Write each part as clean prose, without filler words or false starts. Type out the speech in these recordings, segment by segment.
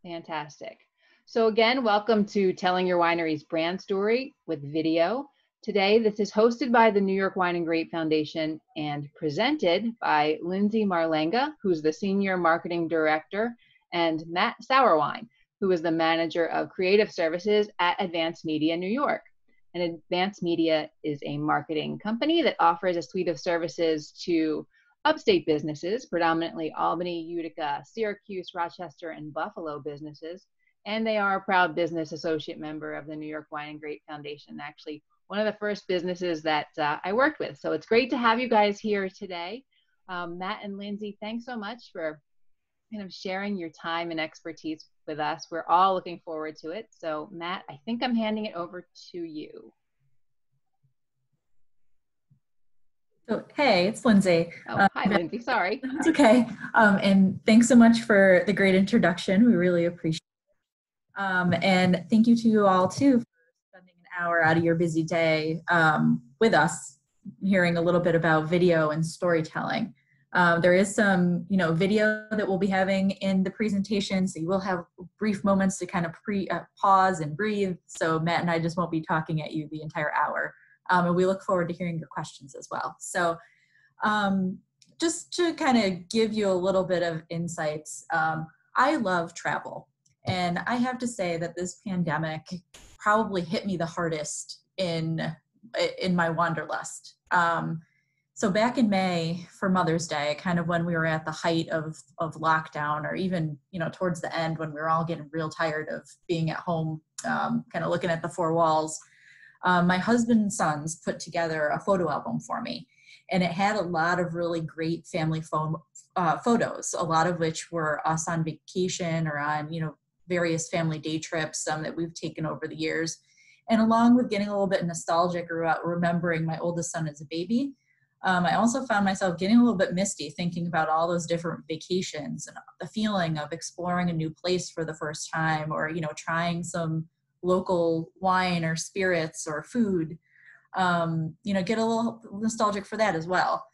Fantastic. So again, welcome to Telling Your Winery's Brand Story with video. Today, this is hosted by the New York Wine and Grape Foundation and presented by Lindsay Marlenga, who's the Senior Marketing Director, and Matt Sauerwein, who is the Manager of Creative Services at Advanced Media New York. And Advanced Media is a marketing company that offers a suite of services to upstate businesses, predominantly Albany, Utica, Syracuse, Rochester, and Buffalo businesses. And they are a proud business associate member of the New York Wine and Grape Foundation, actually one of the first businesses that I worked with. So it's great to have you guys here today. Matt and Lindsay, thanks so much for kind of sharing your time and expertise with us. We're all looking forward to it. So Matt, I think I'm handing it over to you. So, hey, it's Lindsay. Oh, hi, Lindsay. Sorry. It's okay. And thanks so much for the great introduction. We really appreciate it. And thank you to you all, too, for spending an hour out of your busy day with us, hearing a little bit about video and storytelling. There is some, video that we'll be having in the presentation, so you will have brief moments to kind of pause and breathe. So Matt and I just won't be talking at you the entire hour. And we look forward to hearing your questions as well. So just to kind of give you a little bit of insights, I love travel. And I have to say that this pandemic probably hit me the hardest in my wanderlust. So back in May for Mother's Day, kind of when we were at the height of lockdown, or even, towards the end when we were all getting real tired of being at home, kind of looking at the four walls, my husband and sons put together a photo album for me, and it had a lot of really great family photos, a lot of which were us on vacation or on, various family day trips that we've taken over the years. And along with getting a little bit nostalgic about remembering my oldest son as a baby, I also found myself getting a little bit misty thinking about all those different vacations and the feeling of exploring a new place for the first time, or, trying some local wine or spirits or food, get a little nostalgic for that as well.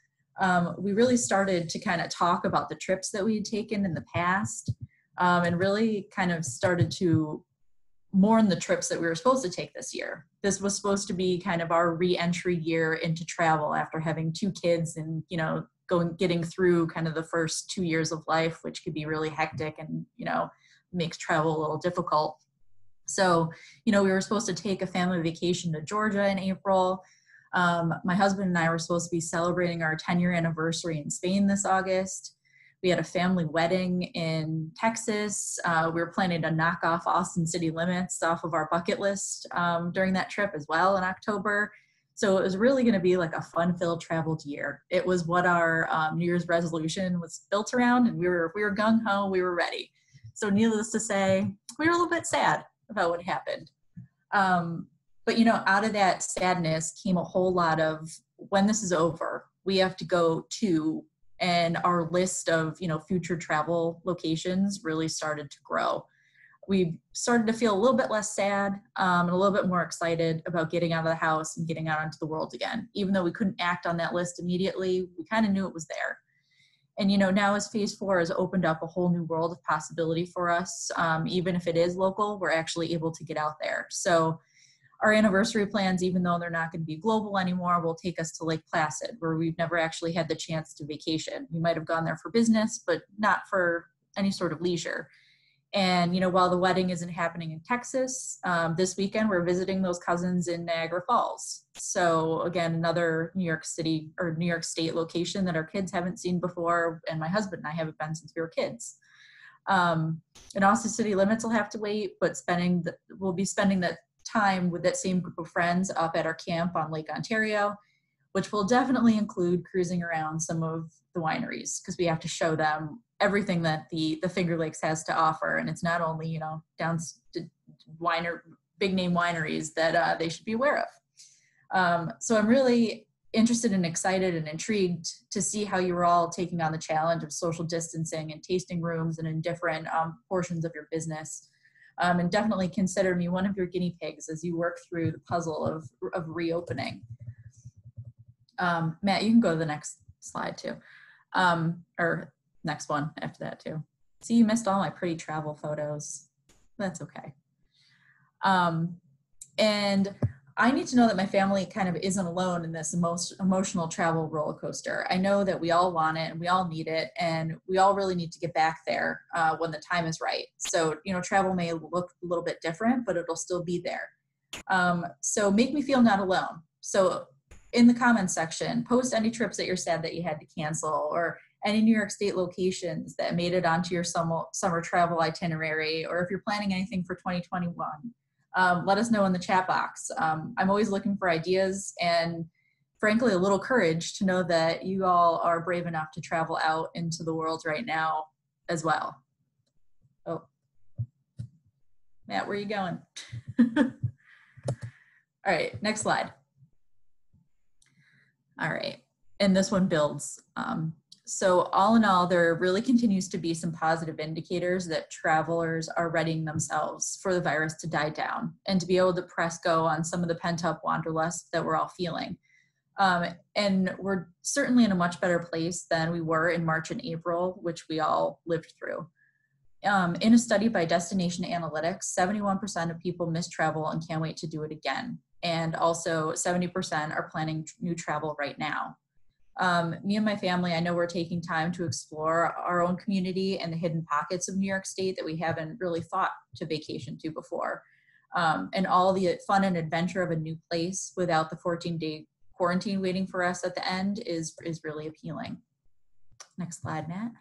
We really started to kind of talk about the trips that we had taken in the past, and really kind of started to mourn the trips that we were supposed to take this year. This was supposed to be kind of our re-entry year into travel after having two kids and, getting through kind of the first 2 years of life, which could be really hectic and, makes travel a little difficult. So, we were supposed to take a family vacation to Georgia in April. My husband and I were supposed to be celebrating our 10-year anniversary in Spain this August. We had a family wedding in Texas. We were planning to knock off Austin city limits off of our bucket list during that trip as well in October. So it was really going to be like a fun-filled traveled year. It was what our New Year's resolution was built around, and we were gung-ho, we were ready. So needless to say, we were a little bit sad about what happened. But, out of that sadness came a whole lot of, when this is over, we have to go to, and our list of, future travel locations really started to grow. We started to feel a little bit less sad and a little bit more excited about getting out of the house and getting out into the world again. Even though we couldn't act on that list immediately, we kind of knew it was there. And, now as phase 4 has opened up a whole new world of possibility for us, even if it is local, we're actually able to get out there. So our anniversary plans, even though they're not going to be global anymore, will take us to Lake Placid, where we've never actually had the chance to vacation. We might have gone there for business, but not for any sort of leisure. And, while the wedding isn't happening in Texas, this weekend we're visiting those cousins in Niagara Falls. So again, another New York City or New York State location that our kids haven't seen before, and my husband and I haven't been since we were kids. And Austin city limits will have to wait, but we'll be spending that time with that same group of friends up at our camp on Lake Ontario, which will definitely include cruising around some of the wineries, because we have to show them everything that the Finger Lakes has to offer. And it's not only, down to big name wineries that they should be aware of. So I'm really interested and excited and intrigued to see how you're all taking on the challenge of social distancing and tasting rooms and in different portions of your business. And definitely consider me one of your guinea pigs as you work through the puzzle of reopening. Matt, you can go to the next slide too, or next one after that too. See, you missed all my pretty travel photos. That's okay. And I need to know that my family kind of isn't alone in this emotional travel roller coaster. I know that we all want it and we all need it, and we all really need to get back there when the time is right. So, travel may look a little bit different, but it'll still be there. So make me feel not alone. So in the comments section, post any trips that you're sad that you had to cancel, or any New York State locations that made it onto your summer travel itinerary, or if you're planning anything for 2021. Let us know in the chat box. I'm always looking for ideas and frankly, a little courage to know that you all are brave enough to travel out into the world right now as well. Oh, Matt, where are you going? All right, next slide. All right, and this one builds. So all in all, there really continues to be some positive indicators that travelers are readying themselves for the virus to die down and to be able to press go on some of the pent-up wanderlust that we're all feeling. And we're certainly in a much better place than we were in March and April, which we all lived through. In a study by Destination Analytics, 71% of people miss travel and can't wait to do it again. And also 70% are planning new travel right now. Me and my family, I know we're taking time to explore our own community and the hidden pockets of New York State that we haven't really thought to vacation to before. And all the fun and adventure of a new place without the 14-day quarantine waiting for us at the end is really appealing. Next slide, Matt.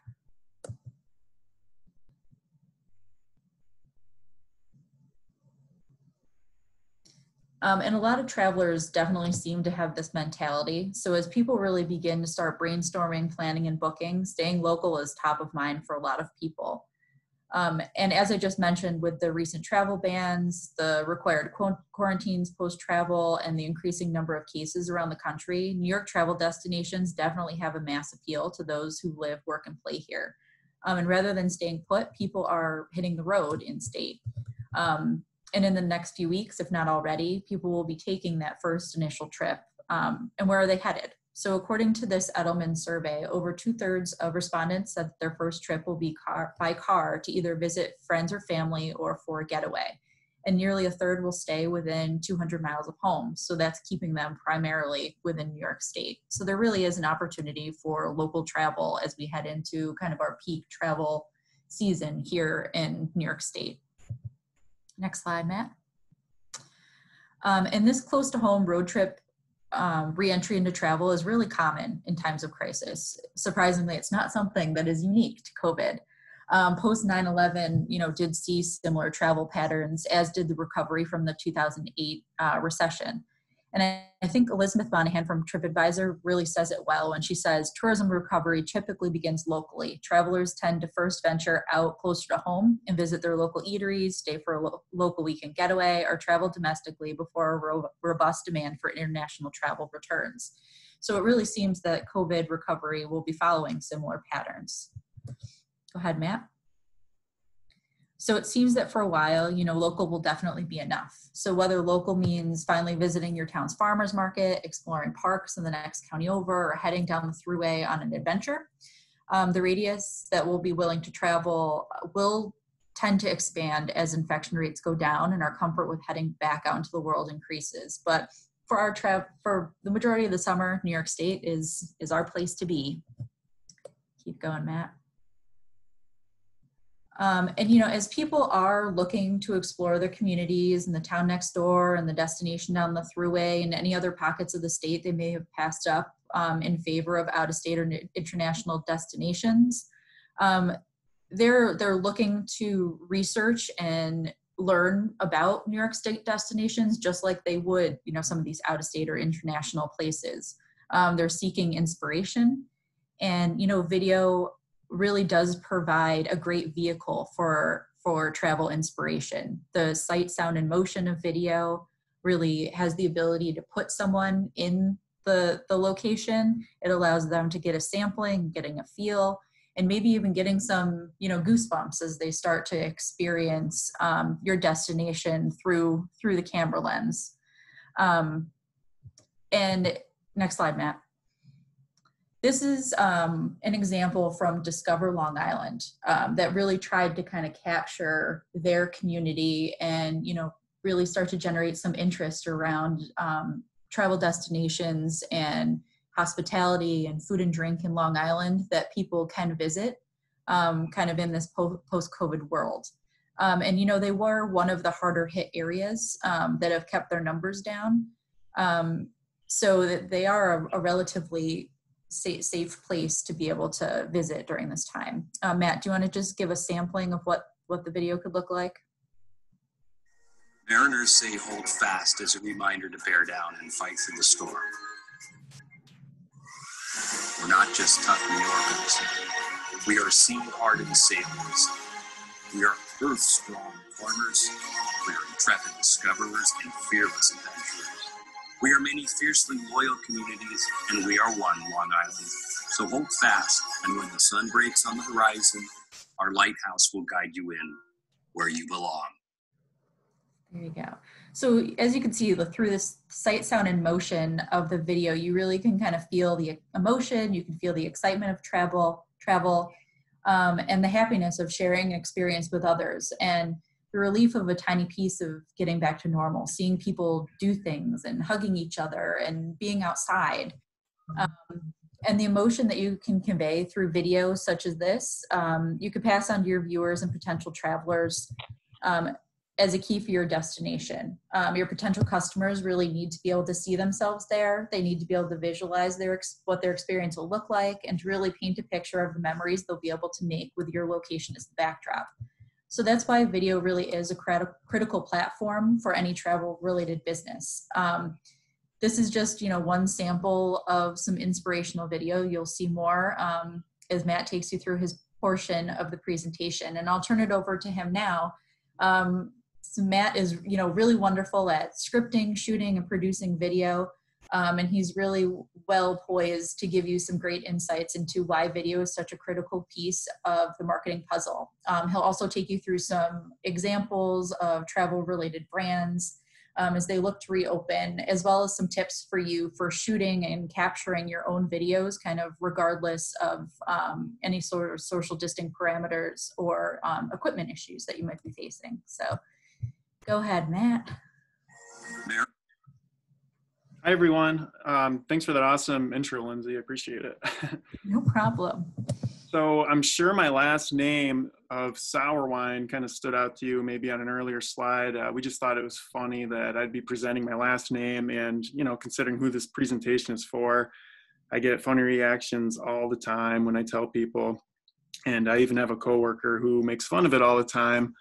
And a lot of travelers definitely seem to have this mentality. So as people really begin to start brainstorming, planning, and booking, staying local is top of mind for a lot of people. And as I just mentioned, with the recent travel bans, the required quarantines post-travel, and the increasing number of cases around the country, New York travel destinations definitely have a mass appeal to those who live, work, and play here. And rather than staying put, people are hitting the road in state. And in the next few weeks, if not already, people will be taking that first initial trip. And where are they headed? So according to this Edelman survey, over 2/3 of respondents said that their first trip will be by car to either visit friends or family or for a getaway. And nearly 1/3 will stay within 200 miles of home. So that's keeping them primarily within New York State. So there really is an opportunity for local travel as we head into kind of our peak travel season here in New York State. Next slide, Matt. And this close to home road trip re-entry into travel is really common in times of crisis. Surprisingly, it's not something that is unique to COVID. Post 9/11, did see similar travel patterns, as did the recovery from the 2008 recession. And I think Elizabeth Monahan from TripAdvisor really says it well when she says, tourism recovery typically begins locally. Travelers tend to first venture out closer to home and visit their local eateries, stay for a local weekend getaway, or travel domestically before a robust demand for international travel returns. So it really seems that COVID recovery will be following similar patterns. Go ahead, Matt. So it seems that for a while, local will definitely be enough. So whether local means finally visiting your town's farmer's market, exploring parks in the next county over, or heading down the thruway on an adventure, the radius that we'll be willing to travel will tend to expand as infection rates go down and our comfort with heading back out into the world increases. But for for the majority of the summer, New York State is our place to be. Keep going, Matt. And as people are looking to explore their communities and the town next door and the destination down the thruway and any other pockets of the state they may have passed up in favor of out-of-state or international destinations, they're looking to research and learn about New York State destinations just like they would, some of these out-of-state or international places. They're seeking inspiration, and video really does provide a great vehicle for travel inspiration. The sight, sound, and motion of video really has the ability to put someone in the location. It allows them to get a sampling, getting a feel, and maybe even getting some, goosebumps as they start to experience your destination through the camera lens. And next slide, Matt. this is an example from Discover Long Island that really tried to kind of capture their community and, you know, really start to generate some interest around travel destinations and hospitality and food and drink in Long Island that people can visit kind of in this post-COVID world. And, you know, they were one of the harder hit areas that have kept their numbers down. So that they are a relatively safe place to be able to visit during this time. Matt, do you want to just give a sampling of what the video could look like? Mariners say hold fast as a reminder to bear down and fight through the storm. We're not just tough New Yorkers. We are sea-hardened sailors. We are earth-strong farmers. We are intrepid discoverers and fearless adventurers. We are many fiercely loyal communities, and we are one Long Island. So hold fast, and when the sun breaks on the horizon, our lighthouse will guide you in where you belong. There you go. So as you can see through this sight, sound, and motion of the video, you really can kind of feel the emotion, you can feel the excitement of travel, and the happiness of sharing an experience with others, and the relief of a tiny piece of getting back to normal, seeing people do things and hugging each other and being outside. And the emotion that you can convey through videos such as this, you could pass on to your viewers and potential travelers as a key for your destination. Your potential customers really need to be able to see themselves there. They need to be able to visualize what their experience will look like and to really paint a picture of the memories they'll be able to make with your location as the backdrop. So that's why video really is a critical platform for any travel-related business. This is just, you know, one sample of some inspirational video. You'll see more as Matt takes you through his portion of the presentation, and I'll turn it over to him now. So Matt is, you know, really wonderful at scripting, shooting, and producing video, and he's really well poised to give you some great insights into why video is such a critical piece of the marketing puzzle. He'll also take you through some examples of travel-related brands as they look to reopen, as well as some tips for you for shooting and capturing your own videos, kind of regardless of any sort of social distancing parameters or equipment issues that you might be facing. So go ahead, Matt. Hi, everyone. Thanks for that awesome intro, Lindsay. I appreciate it. No problem. So I'm sure my last name of sour wine kind of stood out to you maybe on an earlier slide. We just thought it was funny that I'd be presenting my last name, and, you know, considering who this presentation is for, I get funny reactions all the time when I tell people. And I even have a coworker who makes fun of it all the time,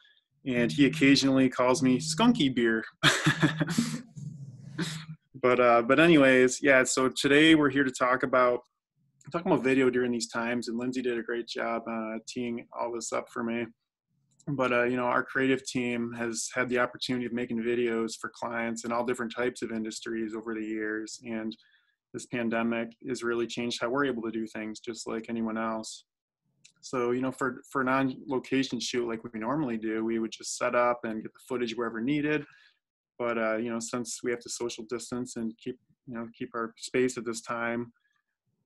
and he occasionally calls me Skunky Beer. But anyways, yeah, so today we're here to talk about video during these times, and Lindsay did a great job teeing all this up for me. But you know, our creative team has had the opportunity of making videos for clients in all different types of industries over the years, and this pandemic has really changed how we're able to do things just like anyone else. So, you know, for a non-location shoot like we normally do, we would just set up and get the footage wherever needed. But, you know, since we have to social distance and keep our space at this time,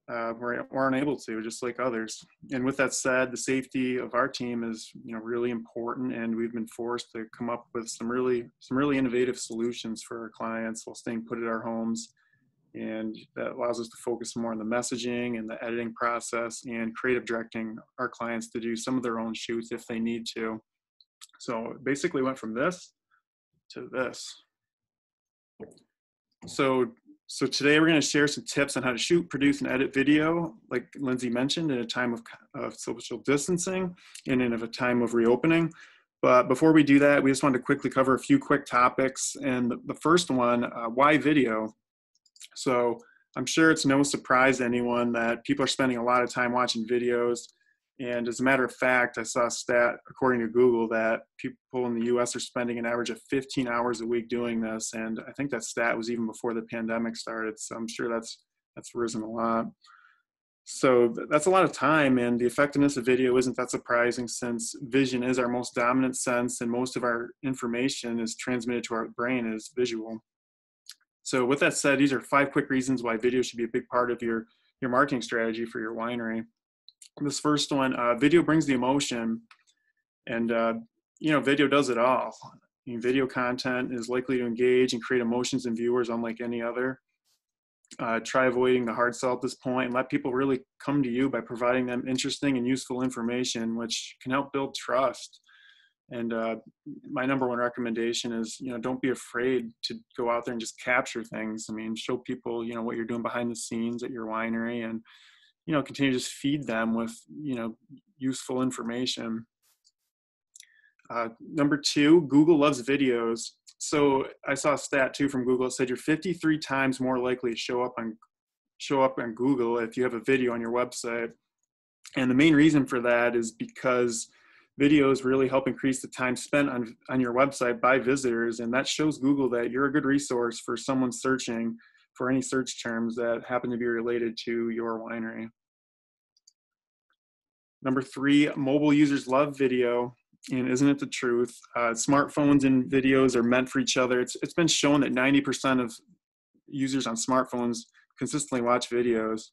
we're unable to, just like others. And with that said, the safety of our team is, you know, really important, and we've been forced to come up with some really innovative solutions for our clients while staying put at our homes. And that allows us to focus more on the messaging and the editing process and creative directing our clients to do some of their own shoots if they need to. So basically went from this to this. So today we're going to share some tips on how to shoot, produce, and edit video, like Lindsay mentioned, in a time of social distancing and in a time of reopening. But before we do that, we just wanted to quickly cover a few quick topics. And the first one, why video? So I'm sure it's no surprise to anyone that people are spending a lot of time watching videos. And as a matter of fact, I saw a stat, according to Google, that people in the US are spending an average of 15 hours a week doing this. And I think that stat was even before the pandemic started. So I'm sure that's risen a lot. So that's a lot of time, and the effectiveness of video isn't that surprising since vision is our most dominant sense, and most of our information is transmitted to our brain as visual. So with that said, these are 5 quick reasons why video should be a big part of your your marketing strategy for your winery. This first one, video brings the emotion, and video does it all. I mean, video content is likely to engage and create emotions in viewers unlike any other. Try avoiding the hard sell at this point and let people really come to you by providing them interesting and useful information, which can help build trust. And my number one recommendation is, don't be afraid to go out there and just capture things. I mean, show people, what you're doing behind the scenes at your winery, and, continue to just feed them with, useful information. Number two, Google loves videos. So I saw a stat too from Google. It said you're 53 times more likely to show up on Google if you have a video on your website. And the main reason for that is because videos really help increase the time spent on your website by visitors. And that shows Google that you're a good resource for someone searching for any search terms that happen to be related to your winery. Number three, mobile users love video. And isn't it the truth? Smartphones and videos are meant for each other. It's been shown that 90% of users on smartphones consistently watch videos.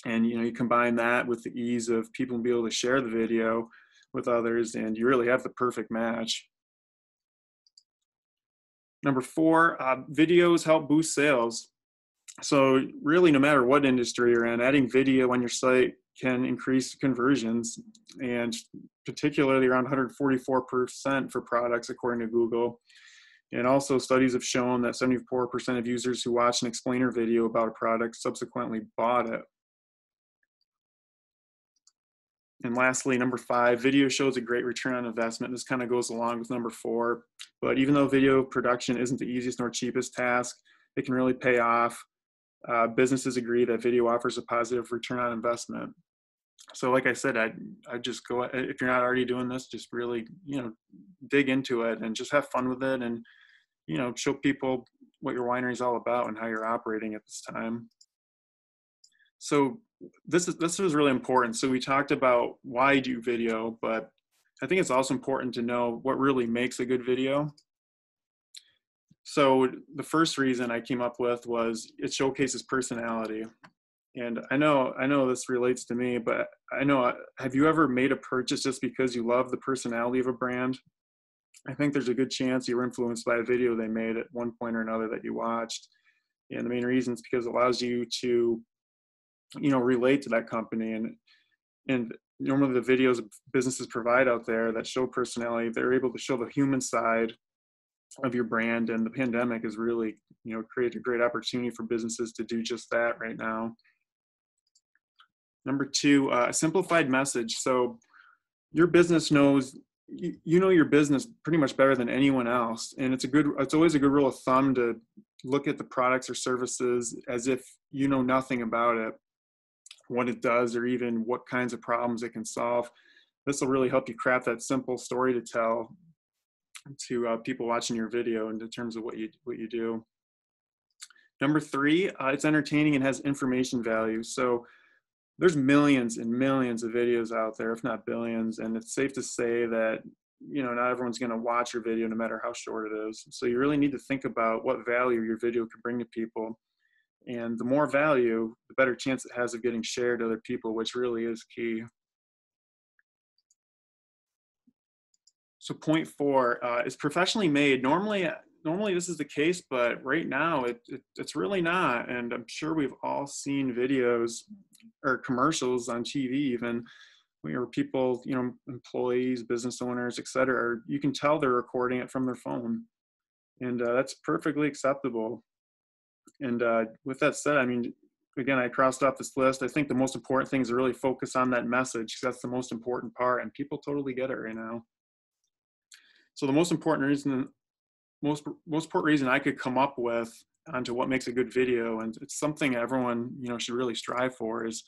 And you combine that with the ease of people being able to share the video with others, and you really have the perfect match. Number four, videos help boost sales. So really, no matter what industry you're in, adding video on your site can increase conversions, and particularly around 144% for products, according to Google. And also studies have shown that 74% of users who watch an explainer video about a product subsequently bought it. And lastly, number five, video shows a great return on investment. This kind of goes along with number four, but even though video production isn't the easiest nor cheapest task, it can really pay off. Businesses agree that video offers a positive return on investment. So like I said, I just go, if you're not already doing this, just really, dig into it and just have fun with it, and, show people what your winery is all about and how you're operating at this time. So this was really important. So we talked about why do video, but I think it's also important to know what really makes a good video. So the first reason I came up with was it showcases personality. And I know this relates to me, but have you ever made a purchase just because you love the personality of a brand? I think there's a good chance you were influenced by a video they made at one point or another that you watched. And the main reason is because it allows you to, relate to that company. And normally the videos businesses provide out there that show personality, they're able to show the human side of your brand. And the pandemic has really, created a great opportunity for businesses to do just that right now. Number two, a simplified message. So your business knows, you know your business pretty much better than anyone else. And it's always a good rule of thumb to look at the products or services as if you know nothing about it, what it does, or even what kinds of problems it can solve. This will really help you craft that simple story to tell to people watching your video in terms of what you do. Number three, it's entertaining and has information value. So there's millions and millions of videos out there, if not billions, and it's safe to say that not everyone's going to watch your video no matter how short it is. So you really need to think about what value your video could bring to people. And the more value, the better chance it has of getting shared to other people, which really is key. So point four is professionally made. Normally this is the case, but right now it's really not. And I'm sure we've all seen videos or commercials on TV, even where people, employees, business owners, et cetera, you can tell they're recording it from their phone. And that's perfectly acceptable. And with that said, I mean, again, I crossed off this list. I think the most important thing is to really focus on that message, because that's the most important part, and people totally get it right now. So the most important reason I could come up with onto what makes a good video, and it's something everyone should really strive for, is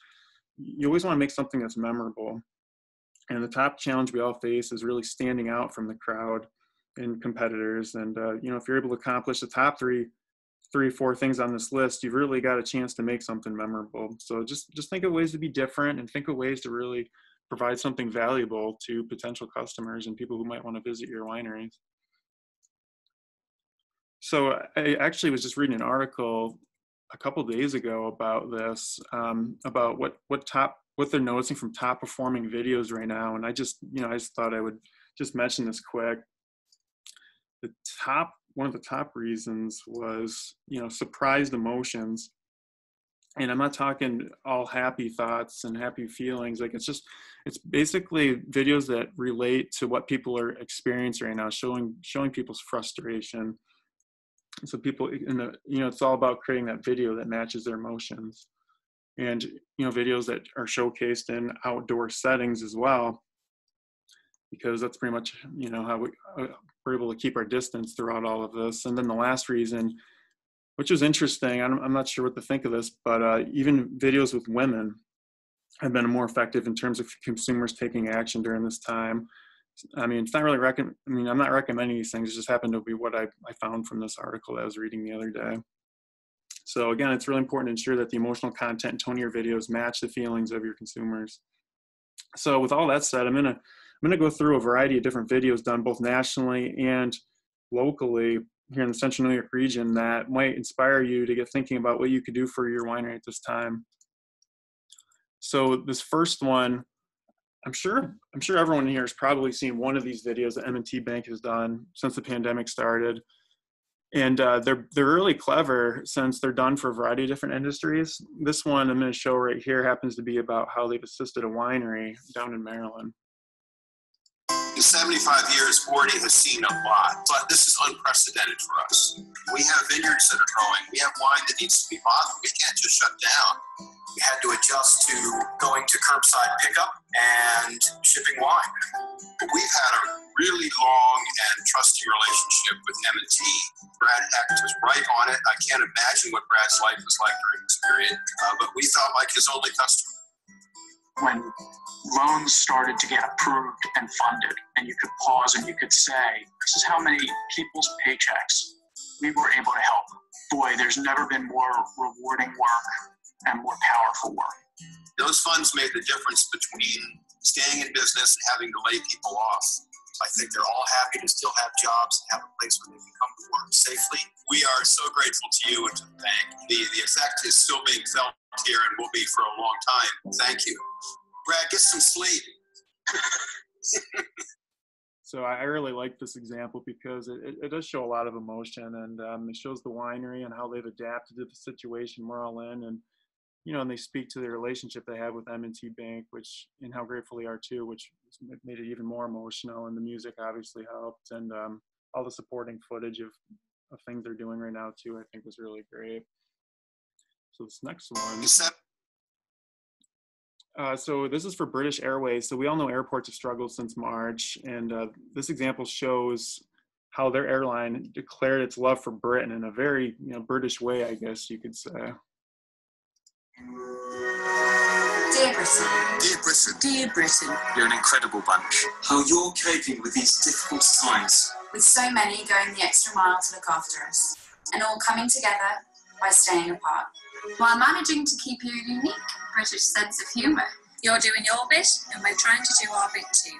you always want to make something that's memorable. And the top challenge we all face is really standing out from the crowd and competitors. And if you're able to accomplish the top three or four things on this list, you've really got a chance to make something memorable. So just think of ways to be different, and think of ways to really provide something valuable to potential customers and people who might want to visit your wineries. So I actually was just reading an article a couple days ago about this, about what they're noticing from top performing videos right now. And I just thought I would just mention this quick. One of the top reasons was, surprised emotions. And I'm not talking all happy thoughts and happy feelings. Like, it's basically videos that relate to what people are experiencing right now, showing people's frustration. So people, it's all about creating that video that matches their emotions. And, videos that are showcased in outdoor settings as well, because that's pretty much, how we're able to keep our distance throughout all of this. And then the last reason, which was interesting, I'm not sure what to think of this, but even videos with women have been more effective in terms of consumers taking action during this time. I mean, it's not really I'm not recommending these things. It just happened to be what I found from this article that I was reading the other day. So again, it's really important to ensure that the emotional content and tone of your videos match the feelings of your consumers. So with all that said, I'm gonna go through a variety of different videos done both nationally and locally here in the Central New York region that might inspire you to get thinking about what you could do for your winery at this time. So this first one, I'm sure everyone here has probably seen one of these videos that M&T Bank has done since the pandemic started. And they're really clever since they're done for a variety of different industries. This one I'm going to show right here happens to be about how they've assisted a winery down in Maryland. In 75 years, Forty has seen a lot, but this is unprecedented for us. We have vineyards that are growing. We have wine that needs to be bottled. We can't just shut down. We had to adjust to going to curbside pickup and shipping wine. But we've had a really long and trusting relationship with M&T. Brad Hecht was right on it. I can't imagine what Brad's life was like during this period, but we felt like his only customer. When loans started to get approved and funded, and you could pause and you could say, this is how many people's paychecks we were able to help. Boy, there's never been more rewarding work and more powerful work. Those funds made the difference between staying in business and having to lay people off. I think they're all happy to still have jobs and have a place where they can come to work safely. We are so grateful to you and to the bank. The effect is still being felt here and will be for a long time. Thank you. Brad, get some sleep. So I really like this example because it does show a lot of emotion, and it shows the winery and how they've adapted to the situation we're all in, and and they speak to the relationship they have with M&T Bank, and how grateful they are too, which made it even more emotional. And the music obviously helped, and all the supporting footage of things they're doing right now too, I think was really great. So this next one. So this is for British Airways. So we all know airports have struggled since March, and this example shows how their airline declared its love for Britain in a very British way, I guess you could say. Dear Britain. Dear Britain. Dear Britain. You're an incredible bunch. How you're coping with these difficult times. With so many going the extra mile to look after us, and all coming together by staying apart, while managing to keep your unique British sense of humour. You're doing your bit, and we're trying to do our bit too.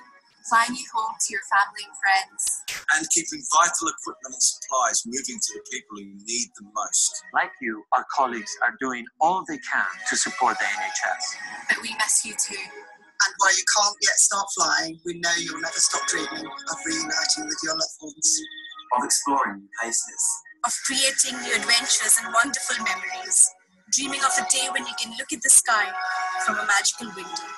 Flying you home to your family and friends. And keeping vital equipment and supplies moving to the people who need them most. Like you, our colleagues are doing all they can to support the NHS. But we miss you too. And while you can't yet start flying, we know you'll never stop dreaming of reuniting with your loved ones. Of exploring new places. Of creating new adventures and wonderful memories. Dreaming of a day when you can look at the sky from a magical window.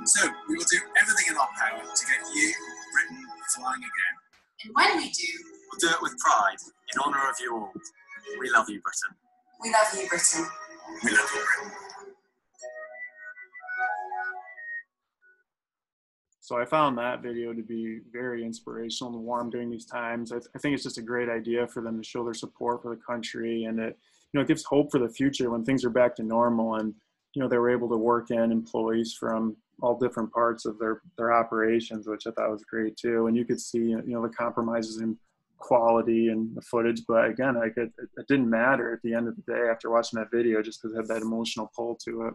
So, we will do everything in our power to get you, Britain, flying again. And when we do, We'll do it with pride, in honour of you all. We love you, Britain. we love you, Britain. We love you, Britain. So I found that video to be very inspirational and warm during these times. I think it's just a great idea for them to show their support for the country, and it gives hope for the future when things are back to normal. And they were able to work in employees from all different parts of their operations, which I thought was great too. And you could see the compromises in quality and the footage, but again, it didn't matter at the end of the day after watching that video, just because it had that emotional pull to it.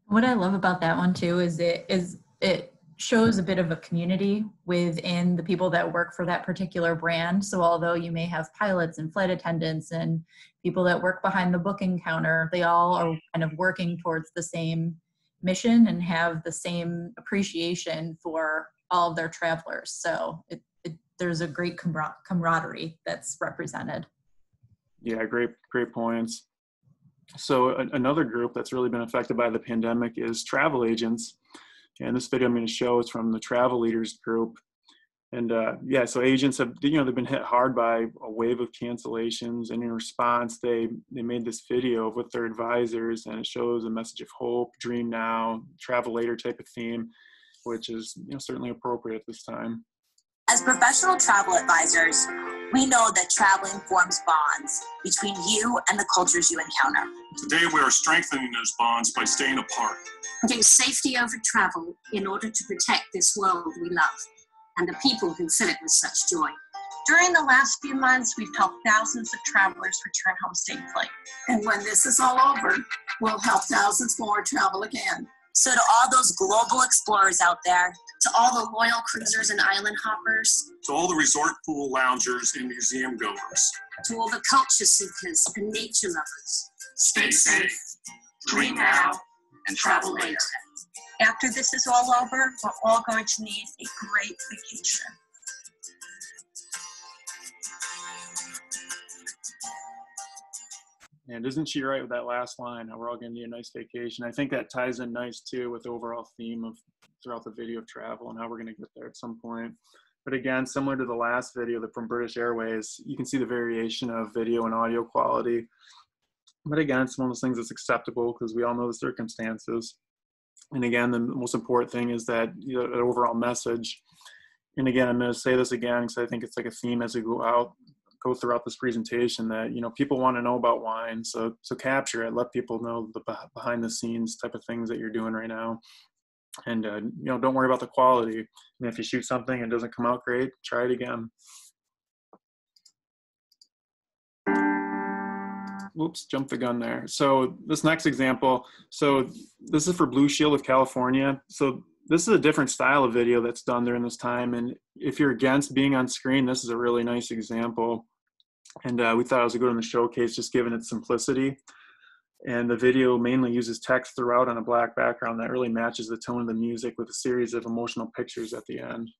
What I love about that one too is it shows a bit of a community within the people that work for that particular brand. So although you may have pilots and flight attendants and people that work behind the booking counter, they all are kind of working towards the same mission and have the same appreciation for all of their travelers. So there's a great camaraderie that's represented. Yeah, great points. So another group that's really been affected by the pandemic is travel agents. And this video I'm going to show is from the Travel Leaders group. And yeah, so agents have, they've been hit hard by a wave of cancellations. And in response, they made this video with their advisors, and it shows a message of hope, dream now, travel later type of theme, which is certainly appropriate at this time. As professional travel advisors, we know that traveling forms bonds between you and the cultures you encounter. Today, we are strengthening those bonds by staying apart. Putting safety over travel in order to protect this world we love and the people who fill it with such joy. During the last few months, we've helped thousands of travelers return home safely. And when this is all over, we'll help thousands more travel again. So to all those global explorers out there, to all the loyal cruisers and island hoppers, to all the resort pool loungers and museum goers, to all the culture seekers and nature lovers, stay safe, dream now, and travel later. After this is all over, we're all going to need a great vacation. And isn't she right with that last line? How we're all going to need a nice vacation. I think that ties in nice too with the overall theme of throughout the video of travel and how we're going to get there at some point. But again, similar to the last video from British Airways, you can see the variation of video and audio quality. But again, it's one of those things that's acceptable because we all know the circumstances. And again, the most important thing is that the overall message. And again, I'm going to say this again because I think it's like a theme as we go throughout this presentation that, people want to know about wine. So capture it, let people know the behind the scenes type of things that you're doing right now. And, don't worry about the quality. And if you shoot something and it doesn't come out great, try it again. Oops, jumped the gun there. So this next example, so this is for Blue Shield of California. So this is a different style of video that's done during this time. And if you're against being on screen, this is a really nice example. And we thought it was a good one to showcase, just given its simplicity. And the video mainly uses text throughout on a black background that really matches the tone of the music with a series of emotional pictures at the end.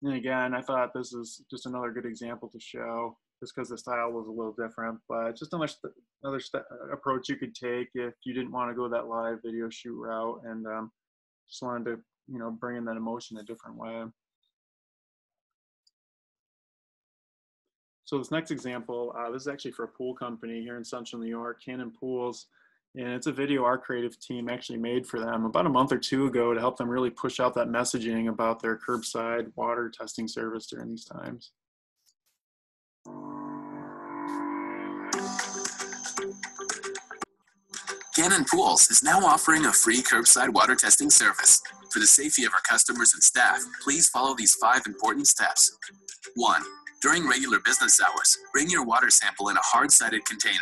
And again, I thought this is just another good example to show, just because the style was a little different, but just another approach you could take if you didn't want to go that live video shoot route and just wanted to, bring in that emotion a different way. So this next example, this is actually for a pool company here in Central New York, Cannon Pools. And it's a video our creative team actually made for them about a month or two ago to help them really push out that messaging about their curbside water testing service during these times. Cannon Pools is now offering a free curbside water testing service. For the safety of our customers and staff, please follow these 5 important steps. 1. During regular business hours, bring your water sample in a hard-sided container.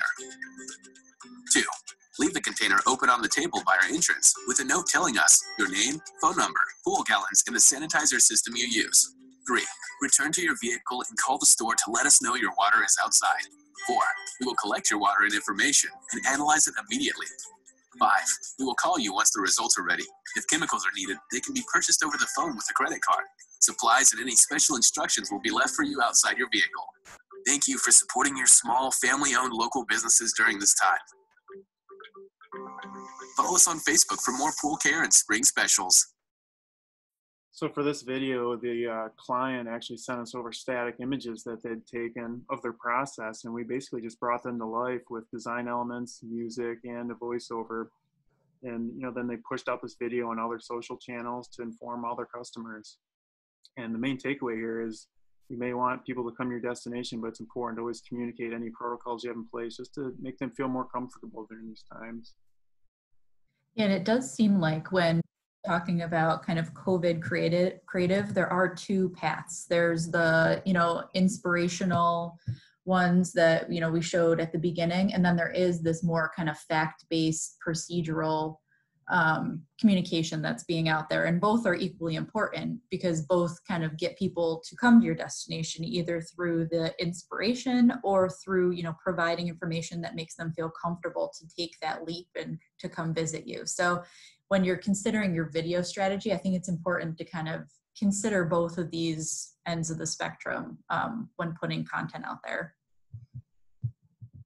2. Leave the container open on the table by our entrance with a note telling us your name, phone number, pool gallons, and the sanitizer system you use. 3. Return to your vehicle and call the store to let us know your water is outside. 4. We will collect your water and information and analyze it immediately. 5. We will call you once the results are ready. If chemicals are needed, they can be purchased over the phone with a credit card. Supplies and any special instructions will be left for you outside your vehicle. Thank you for supporting your small, family-owned local businesses during this time. Follow us on Facebook for more pool care and spring specials. So for this video, the client actually sent us over static images that they'd taken of their process, and we basically just brought them to life with design elements, music, and a voiceover. And then they pushed out this video on all their social channels to inform all their customers. And the main takeaway here is you may want people to come to your destination, but it's important to always communicate any protocols you have in place just to make them feel more comfortable during these times. And it does seem like when talking about kind of COVID creative, there are two paths. There's the, inspirational ones that, we showed at the beginning. And then there is this more kind of fact-based procedural communication that's being out there. And both are equally important because both kind of get people to come to your destination either through the inspiration or through, providing information that makes them feel comfortable to take that leap and to come visit you. So when you're considering your video strategy, I think it's important to kind of consider both of these ends of the spectrum when putting content out there.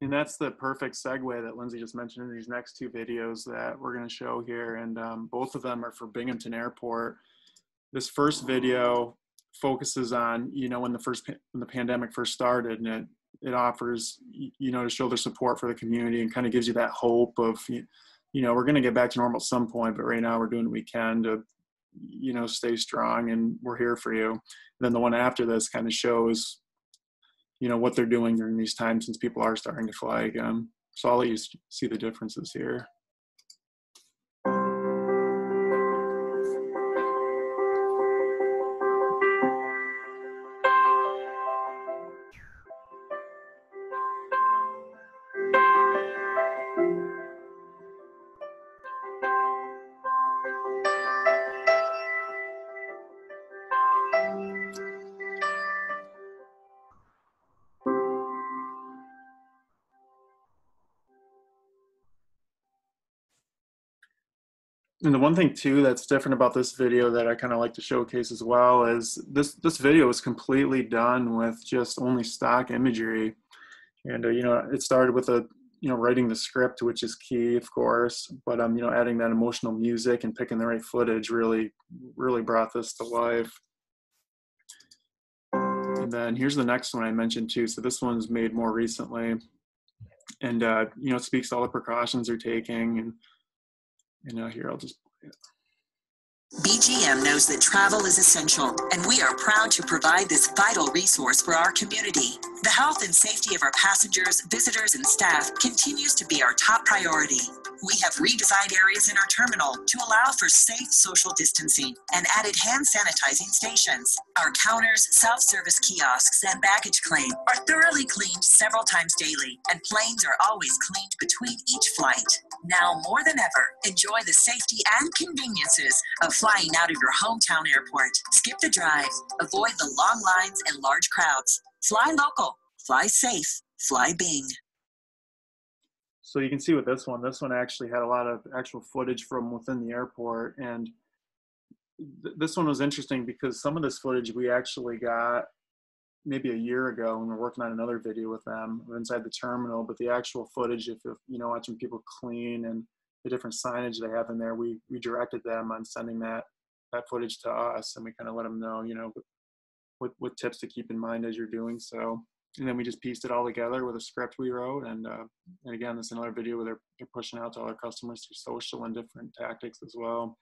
And that's the perfect segue that Lindsay just mentioned in these next two videos that we're going to show here. And both of them are for Binghamton Airport. This first video focuses on, when the pandemic first started, and it offers, to show their support for the community and kind of gives you that hope of, we're going to get back to normal at some point, but right now we're doing what we can to, stay strong and we're here for you. And then the one after this kind of shows, what they're doing during these times since people are starting to fly again. So I'll let you see the differences here. And the one thing too that's different about this video that I kind of like to showcase as well is this video is completely done with just only stock imagery. And it started with writing the script, which is key, of course, but adding that emotional music and picking the right footage really brought this to life. And then here's the next one I mentioned too. So this one's made more recently, and it speaks to all the precautions they're taking. And here, I'll just play it. BGM knows that travel is essential, and we are proud to provide this vital resource for our community. The health and safety of our passengers, visitors, and staff continues to be our top priority. We have redesigned areas in our terminal to allow for safe social distancing and added hand sanitizing stations. Our counters, self-service kiosks, and baggage claim are thoroughly cleaned several times daily, and planes are always cleaned between each flight. Now more than ever, enjoy the safety and conveniences of flying out of your hometown airport. Skip the drive, avoid the long lines and large crowds. Fly local, fly safe, fly Bing. So you can see with this one actually had a lot of actual footage from within the airport. And this one was interesting because some of this footage we actually got maybe a year ago when we were working on another video with them inside the terminal. But the actual footage, if watching people clean and the different signage they have in there, we directed them on sending that footage to us, and we kind of let them know, what tips to keep in mind as you're doing so. And then we just pieced it all together with a script we wrote. And again, this is another video where they're pushing out to all their customers through social and different tactics as well.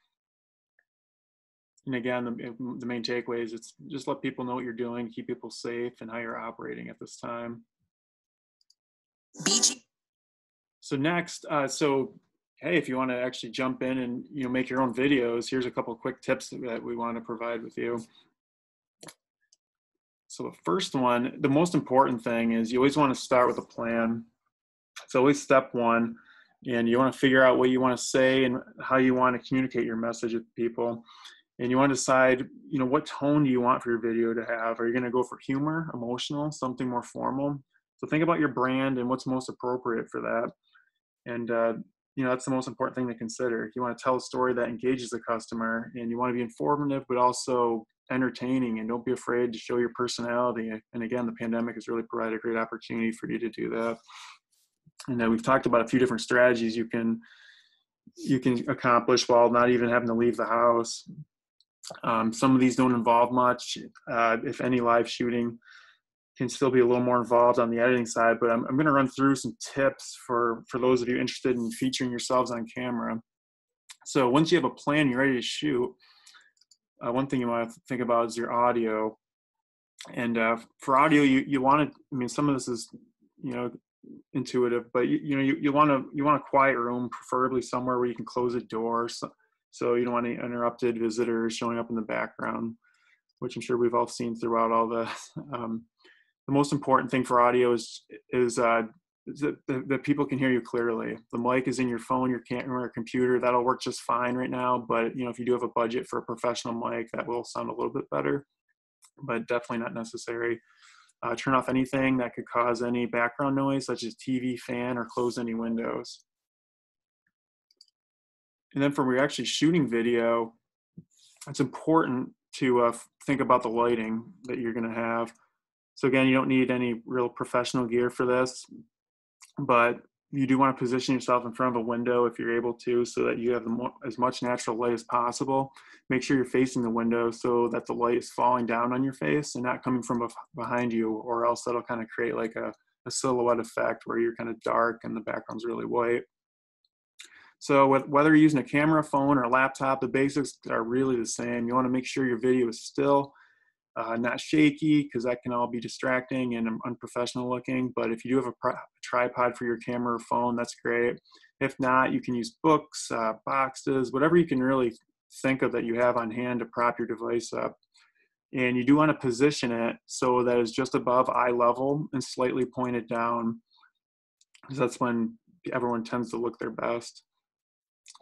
And again, the main takeaway is it's just let people know what you're doing, keep people safe, and how you're operating at this time. So next, hey, if you want to actually jump in and make your own videos, here's a couple of quick tips that we want to provide with you. So the first one, the most important thing is you always want to start with a plan. It's always step one, and you want to figure out what you want to say and how you want to communicate your message with people. And you want to decide, what tone do you want for your video to have? Are you going to go for humor, emotional, something more formal? So think about your brand and what's most appropriate for that. And that's the most important thing to consider. You want to tell a story that engages the customer, and you want to be informative, but also entertaining, and don't be afraid to show your personality. And again, the pandemic has really provided a great opportunity for you to do that. And then we've talked about a few different strategies you can accomplish while not even having to leave the house. Some of these don't involve much, if any. Live shooting can still be a little more involved on the editing side, but I'm going to run through some tips for those of you interested in featuring yourselves on camera. So once you have a plan, you're ready to shoot, one thing you want to think about is your audio. And for audio, you want to, some of this is, intuitive, but you want a quiet room, preferably somewhere where you can close a door, so you don't want any interrupted visitors showing up in the background, which I'm sure we've all seen throughout all the most important thing for audio is that people can hear you clearly. The mic is in your phone, your camera, or computer. That'll work just fine right now, but if you do have a budget for a professional mic, that will sound a little bit better, but definitely not necessary. Turn off anything that could cause any background noise, such as TV, fan, or close any windows. And then when we're actually shooting video, it's important to think about the lighting that you're going to have. So again, you don't need any real professional gear for this, but you do want to position yourself in front of a window if you're able to, so that you have as much natural light as possible. Make sure you're facing the window so that the light is falling down on your face and not coming from behind you, or else that'll kind of create like a silhouette effect where you're kind of dark and the background's really white. So whether you're using a camera, phone, or a laptop, the basics are really the same. You want to make sure your video is still, not shaky, because that can all be distracting and unprofessional looking. But if you do have a tripod for your camera or phone, that's great. If not, you can use books, boxes, whatever you can really think of that you have on hand to prop your device up. And you do want to position it so that it's just above eye level and slightly pointed down, because that's when everyone tends to look their best.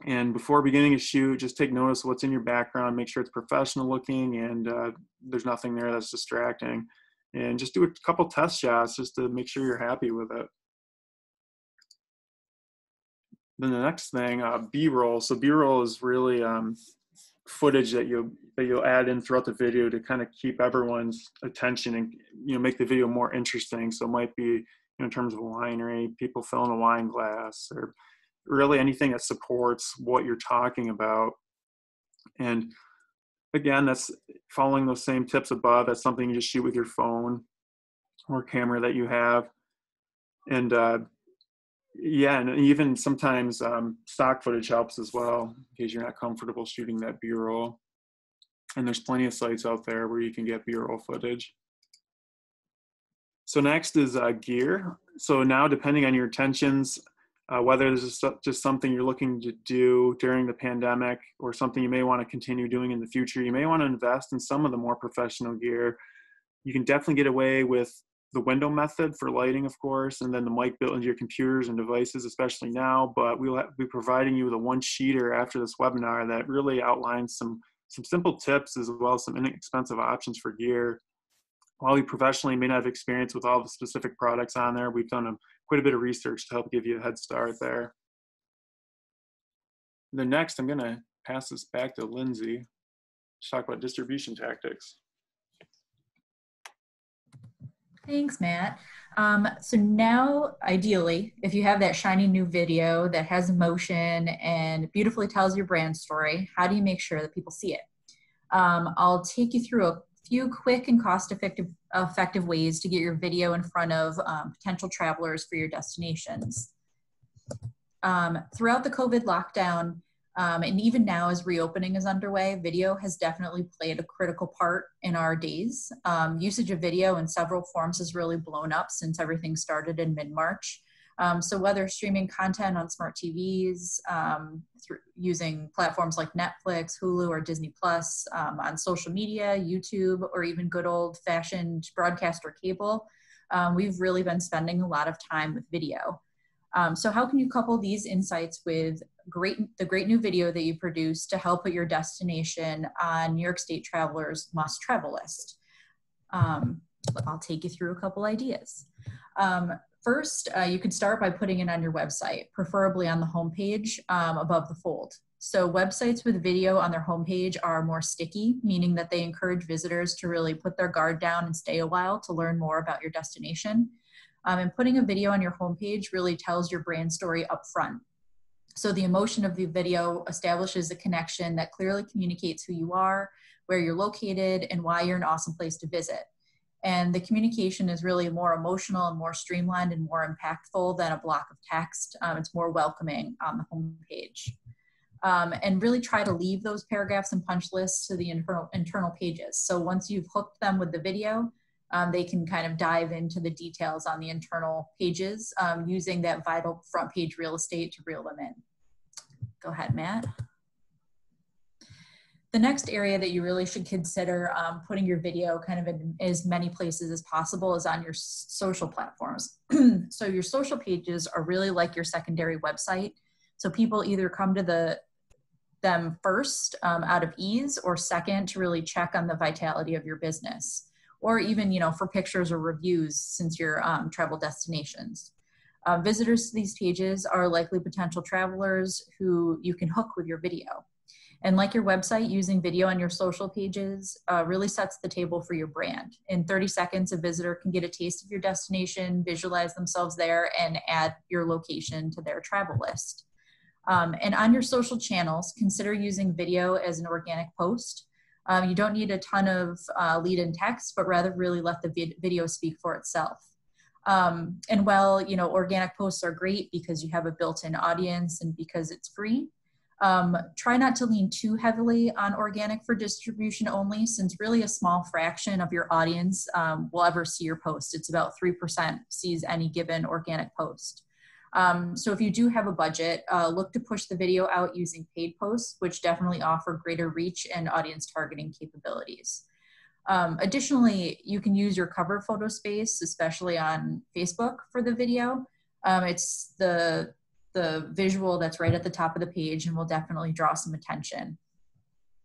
And before beginning a shoot, just take notice of what's in your background, make sure it's professional looking and there's nothing there that's distracting. And just do a couple test shots just to make sure you're happy with it. Then the next thing, B-roll. So B-roll is really footage that you'll add in throughout the video to kind of keep everyone's attention and make the video more interesting. So it might be in terms of a winery, people filling a wine glass, or really anything that supports what you're talking about. And again, that's following those same tips above. That's something you just shoot with your phone or camera that you have. And yeah, and even sometimes stock footage helps as well, in case you're not comfortable shooting that B-roll. And there's plenty of sites out there where you can get B-roll footage. So next is gear. So now, depending on your intentions, whether this is just something you're looking to do during the pandemic or something you may want to continue doing in the future, you may want to invest in some of the more professional gear. You can definitely get away with the window method for lighting, of course, and then the mic built into your computers and devices, especially now. But we'll be providing you with a one-sheeter after this webinar that really outlines some simple tips as well as some inexpensive options for gear. While we professionally may not have experience with all the specific products on there, we've done quite a bit of research to help give you a head start there. Then next, I'm going to pass this back to Lindsay to talk about distribution tactics. Thanks, Matt. So now, ideally, if you have that shiny new video that has emotion and beautifully tells your brand story, how do you make sure that people see it? I'll take you through a few quick and cost-effective ways to get your video in front of potential travelers for your destinations. Throughout the COVID lockdown, and even now as reopening is underway, video has definitely played a critical part in our days. Usage of video in several forms has really blown up since everything started in mid-March. So whether streaming content on smart TVs, using platforms like Netflix, Hulu, or Disney Plus, on social media, YouTube, or even good old-fashioned broadcast or cable, we've really been spending a lot of time with video. So how can you couple these insights with the great new video that you produce to help put your destination on New York State travelers' must-travel list? I'll take you through a couple ideas. First, you could start by putting it on your website, preferably on the homepage above the fold. So websites with video on their homepage are more sticky, meaning that they encourage visitors to really put their guard down and stay a while to learn more about your destination. And putting a video on your homepage really tells your brand story up front. So the emotion of the video establishes a connection that clearly communicates who you are, where you're located, and why you're an awesome place to visit. And the communication is really more emotional and more streamlined and more impactful than a block of text. It's more welcoming on the homepage. And really try to leave those paragraphs and punch lists to the internal pages. So once you've hooked them with the video, they can kind of dive into the details on the internal pages using that vital front page real estate to reel them in. Go ahead, Matt. The next area that you really should consider putting your video kind of in as many places as possible is on your social platforms. So your social pages are really like your secondary website. So people either come to them first out of ease, or second to really check on the vitality of your business, or even, you know, for pictures or reviews since you're travel destinations. Visitors to these pages are likely potential travelers who you can hook with your video. And like your website, using video on your social pages really sets the table for your brand. In 30 seconds, a visitor can get a taste of your destination, visualize themselves there, and add your location to their travel list. And on your social channels, consider using video as an organic post. You don't need a ton of lead-in text, but rather really let the video speak for itself. And while, you know, organic posts are great because you have a built-in audience and because it's free, try not to lean too heavily on organic for distribution only, since really a small fraction of your audience will ever see your post. It's about 3% sees any given organic post. So if you do have a budget, look to push the video out using paid posts, which definitely offer greater reach and audience targeting capabilities. Additionally, you can use your cover photo space, especially on Facebook, for the video. It's the visual that's right at the top of the page and will definitely draw some attention.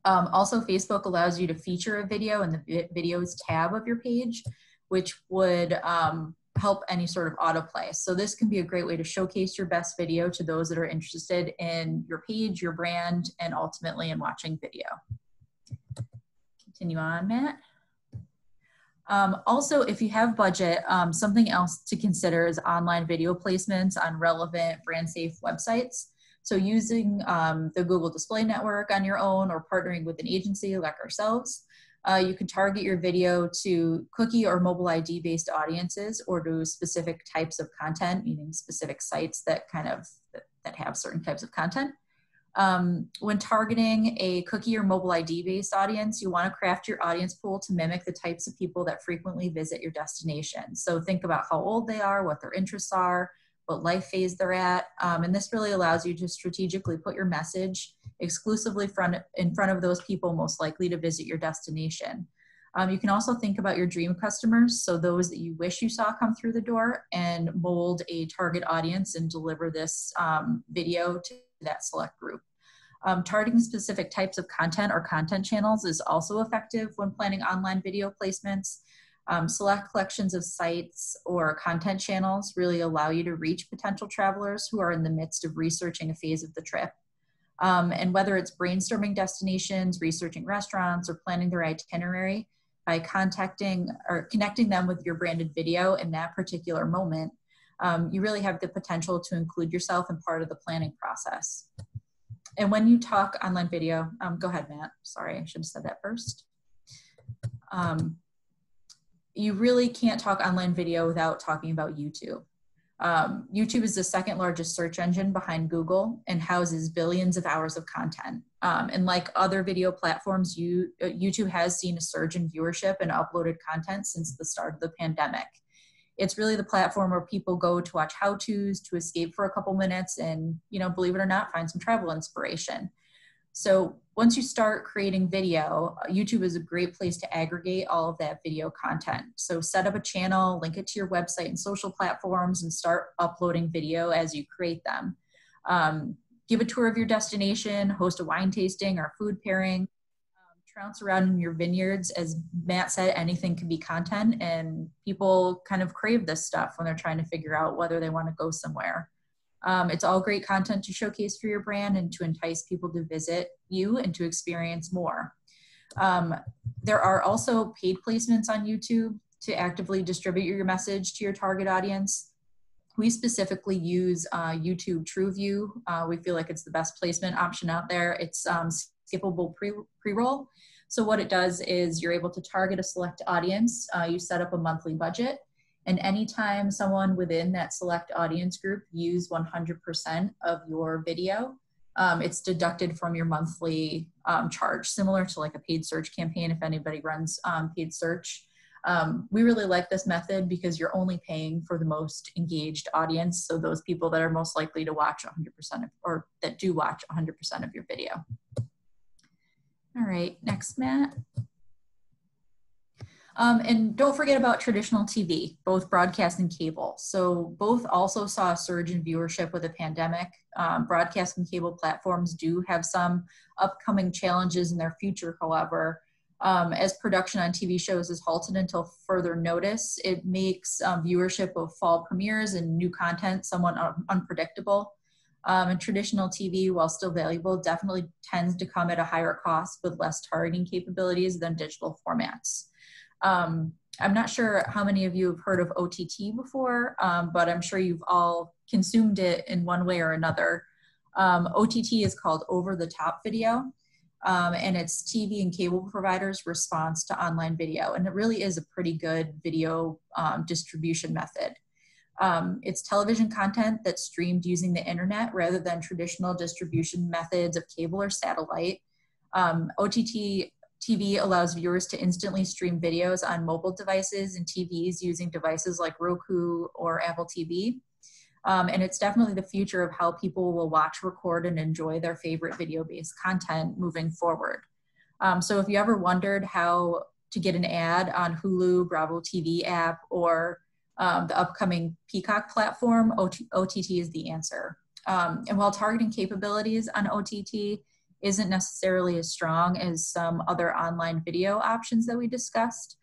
Also, Facebook allows you to feature a video in the videos tab of your page, which would help any sort of autoplay. So this can be a great way to showcase your best video to those that are interested in your page, your brand, and ultimately in watching video. Continue on, Matt. Also, if you have budget, something else to consider is online video placements on relevant brand safe websites. So using the Google Display Network on your own, or partnering with an agency like ourselves, you can target your video to cookie or mobile ID based audiences, or to specific types of content, meaning specific sites that that have certain types of content. When targeting a cookie or mobile ID based audience, you want to craft your audience pool to mimic the types of people that frequently visit your destination. So think about how old they are, what their interests are, what life phase they're at. And this really allows you to strategically put your message exclusively in front of those people most likely to visit your destination. You can also think about your dream customers, so those that you wish you saw come through the door, and mold a target audience and deliver this video to that select group. Targeting specific types of content or content channels is also effective when planning online video placements. Select collections of sites or content channels really allow you to reach potential travelers who are in the midst of researching a phase of the trip. And whether it's brainstorming destinations, researching restaurants, or planning their itinerary, by contacting or connecting them with your branded video in that particular moment, you really have the potential to include yourself in part of the planning process. And when you talk online video, go ahead, Matt. Sorry, I should have said that first. You really can't talk online video without talking about YouTube. YouTube is the second largest search engine behind Google and houses billions of hours of content. And like other video platforms, YouTube has seen a surge in viewership and uploaded content since the start of the pandemic. It's really the platform where people go to watch how-tos, to escape for a couple minutes, and, you know, believe it or not, find some travel inspiration. So once you start creating video, YouTube is a great place to aggregate all of that video content. So set up a channel, link it to your website and social platforms, and start uploading video as you create them. Give a tour of your destination, host a wine tasting or food pairing. trounce around in your vineyards, as Matt said, anything can be content, and people kind of crave this stuff when they're trying to figure out whether they want to go somewhere. It's all great content to showcase for your brand and to entice people to visit you and to experience more. There are also paid placements on YouTube to actively distribute your message to your target audience. We specifically use YouTube TrueView. We feel like it's the best placement option out there. It's skippable pre-roll. So what it does is you're able to target a select audience. You set up a monthly budget, and anytime someone within that select audience group views 100% of your video, it's deducted from your monthly charge, similar to like a paid search campaign if anybody runs paid search. We really like this method because you're only paying for the most engaged audience, so those people that are most likely to watch 100% or that do watch 100% of your video. All right, next, Matt. And don't forget about traditional TV, both broadcast and cable. So both also saw a surge in viewership with the pandemic. Broadcast and cable platforms do have some upcoming challenges in their future, however. As production on TV shows is halted until further notice, it makes viewership of fall premieres and new content somewhat unpredictable. And traditional TV, while still valuable, definitely tends to come at a higher cost with less targeting capabilities than digital formats. I'm not sure how many of you have heard of OTT before, but I'm sure you've all consumed it in one way or another. OTT is called over-the-top video, and it's TV and cable providers' response to online video, and it really is a pretty good video distribution method. It's television content that's streamed using the internet rather than traditional distribution methods of cable or satellite. OTT TV allows viewers to instantly stream videos on mobile devices and TVs using devices like Roku or Apple TV. And it's definitely the future of how people will watch, record, and enjoy their favorite video-based content moving forward. So if you ever wondered how to get an ad on Hulu, Bravo TV app, or the upcoming Peacock platform, OTT is the answer. And while targeting capabilities on OTT isn't necessarily as strong as some other online video options that we discussed,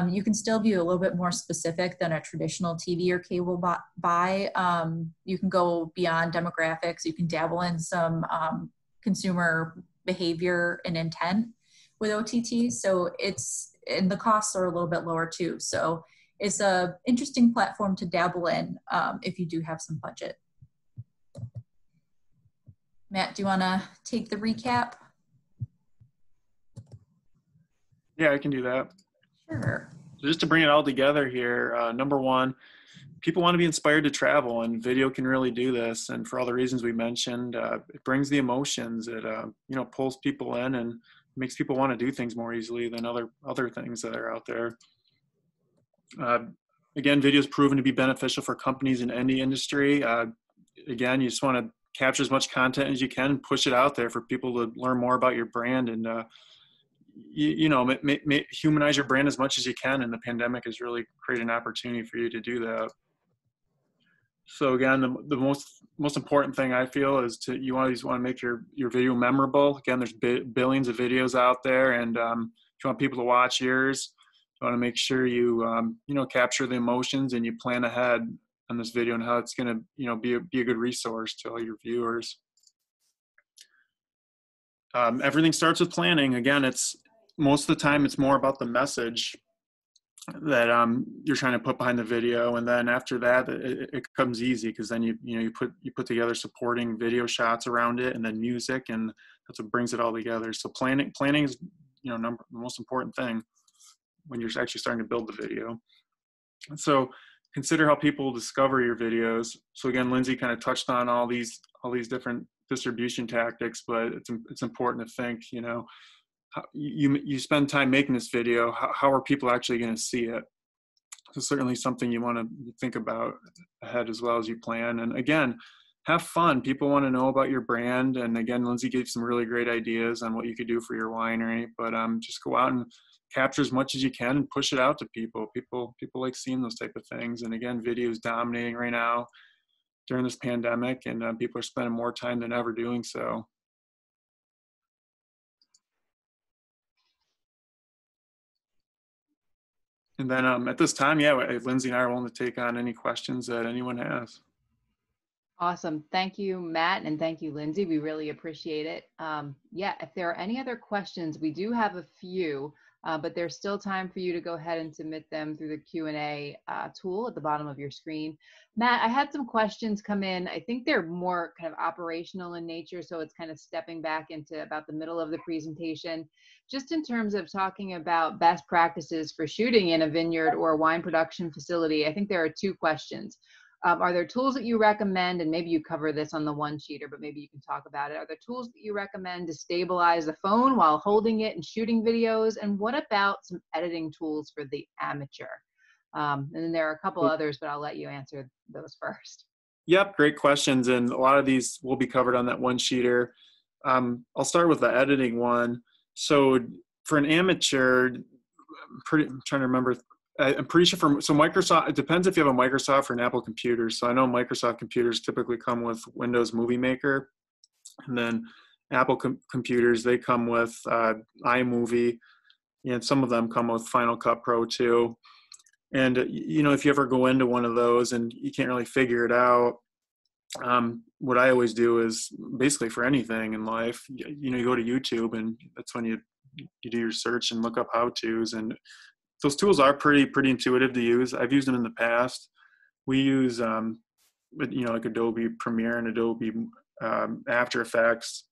you can still be a little bit more specific than a traditional TV or cable buy. You can go beyond demographics. You can dabble in some consumer behavior and intent with OTT. So and the costs are a little bit lower too. So it's an interesting platform to dabble in if you do have some budget. Matt, do you want to take the recap? Yeah, I can do that. Sure. So just to bring it all together here, number one, people want to be inspired to travel, and video can really do this. And for all the reasons we mentioned, it brings the emotions. It pulls people in and makes people want to do things more easily than other things that are out there. Again, video is proven to be beneficial for companies in any industry. Again, you just want to capture as much content as you can and push it out there for people to learn more about your brand and humanize your brand as much as you can. And the pandemic has really created an opportunity for you to do that. So again, the most important thing I feel is you always want to make your video memorable. Again, there's billions of videos out there, and if you want people to watch yours, you want to make sure you capture the emotions and you plan ahead on this video and how it's going to be a good resource to all your viewers. Everything starts with planning. Again, it's most of the time it's more about the message that you're trying to put behind the video, and then after that it comes easy because then you put together supporting video shots around it, and then music, and that's what brings it all together. So planning is the most important thing when you're actually starting to build the video. So consider how people discover your videos. So again, Lindsay kind of touched on all these different distribution tactics, but it's important to think, you spend time making this video, how are people actually going to see it? So certainly something you want to think about ahead as well as you plan. And again, have fun. People want to know about your brand. And again, Lindsay gave some really great ideas on what you could do for your winery, but just go out and capture as much as you can and push it out to people. People like seeing those type of things. And again, video is dominating right now during this pandemic, and people are spending more time than ever doing so. And then at this time, yeah, Lindsay and I are willing to take on any questions that anyone has. Awesome. Thank you, Matt, and thank you, Lindsay. We really appreciate it. Yeah, if there are any other questions, we do have a few, but there's still time for you to go ahead and submit them through the Q&A tool at the bottom of your screen. Matt, I had some questions come in. I think they're more kind of operational in nature, so it's kind of stepping back into about the middle of the presentation. Just in terms of talking about best practices for shooting in a vineyard or a wine production facility, I think there are two questions. Are there tools that you recommend, and maybe you cover this on the one-sheeter, but maybe you can talk about it. Are there tools that you recommend to stabilize the phone while holding it and shooting videos? And what about some editing tools for the amateur? And then there are a couple others, but I'll let you answer those first. Yep, great questions. And a lot of these will be covered on that one-sheeter. I'll start with the editing one. So for an amateur, I'm trying to remember. I'm pretty sure so Microsoft, it depends if you have a Microsoft or an Apple computer. So I know Microsoft computers typically come with Windows Movie Maker, and then Apple computers, they come with iMovie, and some of them come with Final Cut Pro too. And, if you ever go into one of those and you can't really figure it out, what I always do is basically for anything in life, you go to YouTube, and that's when you do your search and look up how-tos, and those tools are pretty intuitive to use. I've used them in the past. We use, like Adobe Premiere and Adobe After Effects,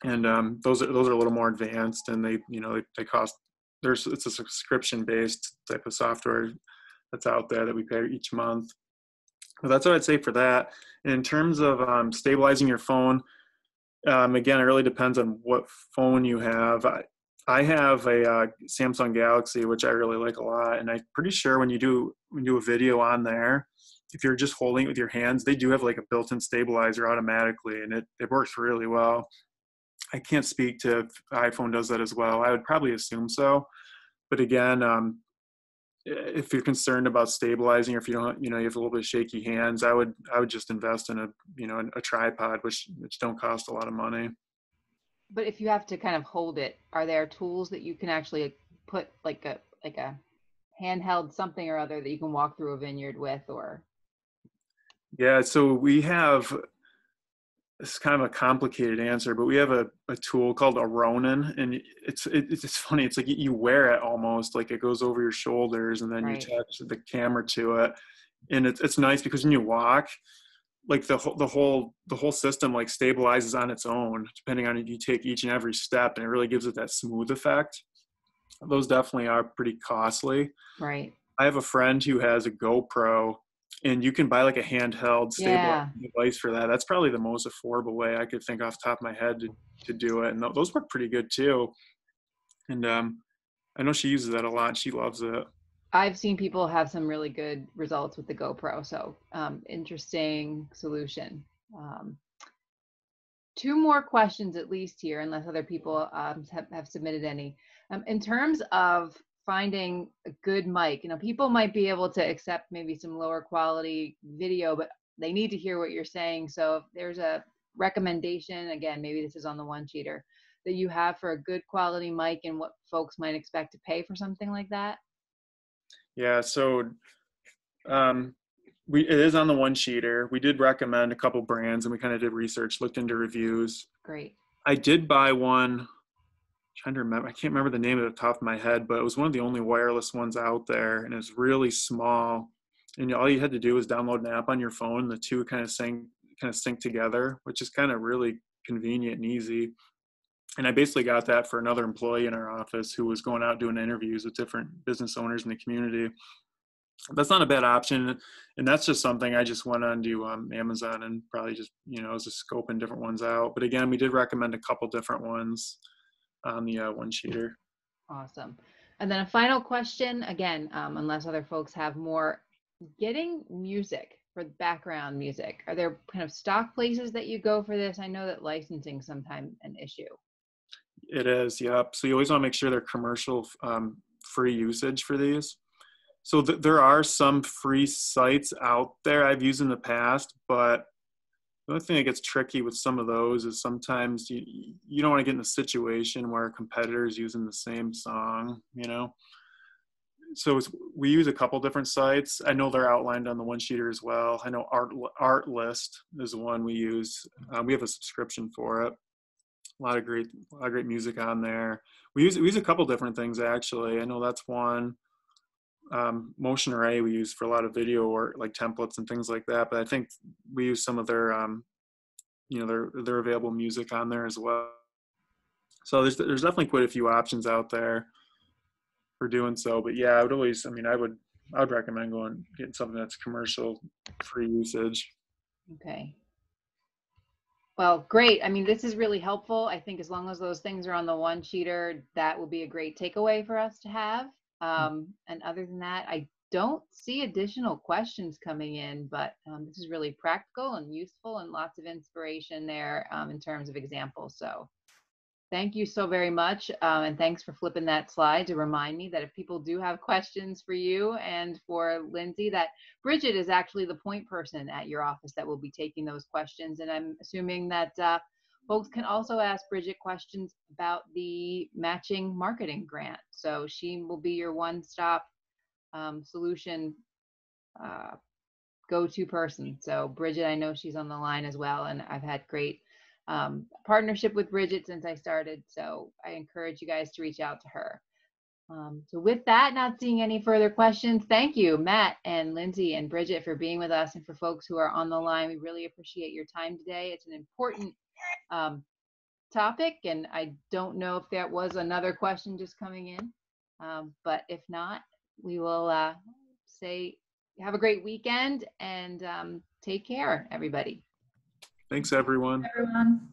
and those are a little more advanced, and they cost. It's a subscription-based type of software that's out there that we pay each month. But that's what I'd say for that. And in terms of stabilizing your phone, again, it really depends on what phone you have. I have a Samsung Galaxy, which I really like a lot, and I'm pretty sure when you do a video on there, if you're just holding it with your hands, they do have like a built-in stabilizer automatically, and it works really well. I can't speak to if iPhone does that as well. I would probably assume so, but again, if you're concerned about stabilizing, or if you don't, you have a little bit of shaky hands, I would just invest in a tripod, which don't cost a lot of money. But if you have to kind of hold it, are there tools that you can actually put like a handheld something or other that you can walk through a vineyard with, or? Yeah, so we have, it's kind of a complicated answer, but we have a tool called a Ronin, and it's funny. It's like you wear it almost like it goes over your shoulders, and then you attach the camera to it, and it's nice because when you walk, like the whole system like stabilizes on its own, depending on if you take each and every step, and it really gives it that smooth effect. Those definitely are pretty costly. Right. I have a friend who has a GoPro, and you can buy like a handheld stabilizing device for that. That's probably the most affordable way I could think off the top of my head to do it. And those work pretty good too. And I know she uses that a lot. She loves it. I've seen people have some really good results with the GoPro. So interesting solution. Two more questions at least here, unless other people have submitted any. In terms of finding a good mic, people might be able to accept maybe some lower quality video, but they need to hear what you're saying. So if there's a recommendation, again, maybe this is on the one-sheeter, that you have for a good quality mic and what folks might expect to pay for something like that? Yeah, so it is on the one-sheeter. We did recommend a couple brands, and we kind of did research, looked into reviews. Great. I did buy one, I'm trying to remember, I can't remember the name at the top of my head, but it was one of the only wireless ones out there, and it was really small. And all you had to do was download an app on your phone. The two kind of sync together, which is kind of really convenient and easy. And I basically got that for another employee in our office who was going out doing interviews with different business owners in the community. That's not a bad option. And that's just something I just went on to Amazon and probably just, was just scoping different ones out. But again, we did recommend a couple different ones on the one-sheeter. Awesome. And then a final question, again, unless other folks have more, getting music for background music. Are there kind of stock places that you go for this? I know that licensing is sometimes an issue. It is, yep. So you always want to make sure they're commercial free usage for these. So there are some free sites out there I've used in the past, but the only thing that gets tricky with some of those is sometimes you don't want to get in a situation where a competitor is using the same song, we use a couple different sites. I know they're outlined on the one sheeter as well. I know Art List is the one we use. We have a subscription for it. A lot of great music on there. We use a couple different things actually. I know that's one. Motion Array we use for a lot of video or like templates and things like that. But I think we use some of their their available music on there as well. So there's definitely quite a few options out there for doing so. But yeah, I would recommend getting something that's commercial free usage. Okay. Well, great. I mean, this is really helpful. I think as long as those things are on the one sheeter, that will be a great takeaway for us to have. And other than that, I don't see additional questions coming in, but this is really practical and useful and lots of inspiration there in terms of examples. So thank you so very much. And thanks for flipping that slide to remind me that if people do have questions for you and for Lindsay, that Bridget is actually the point person at your office that will be taking those questions. And I'm assuming that folks can also ask Bridget questions about the matching marketing grant. So she will be your one-stop solution go-to person. So Bridget, I know she's on the line as well, and I've had great partnership with Bridget since I started. So I encourage you guys to reach out to her. So with that, not seeing any further questions, thank you, Matt and Lindsay and Bridget, for being with us. And for folks who are on the line, we really appreciate your time today. It's an important topic, and I don't know if there was another question just coming in, but if not, we will say have a great weekend and take care, everybody. Thanks, everyone. Everyone.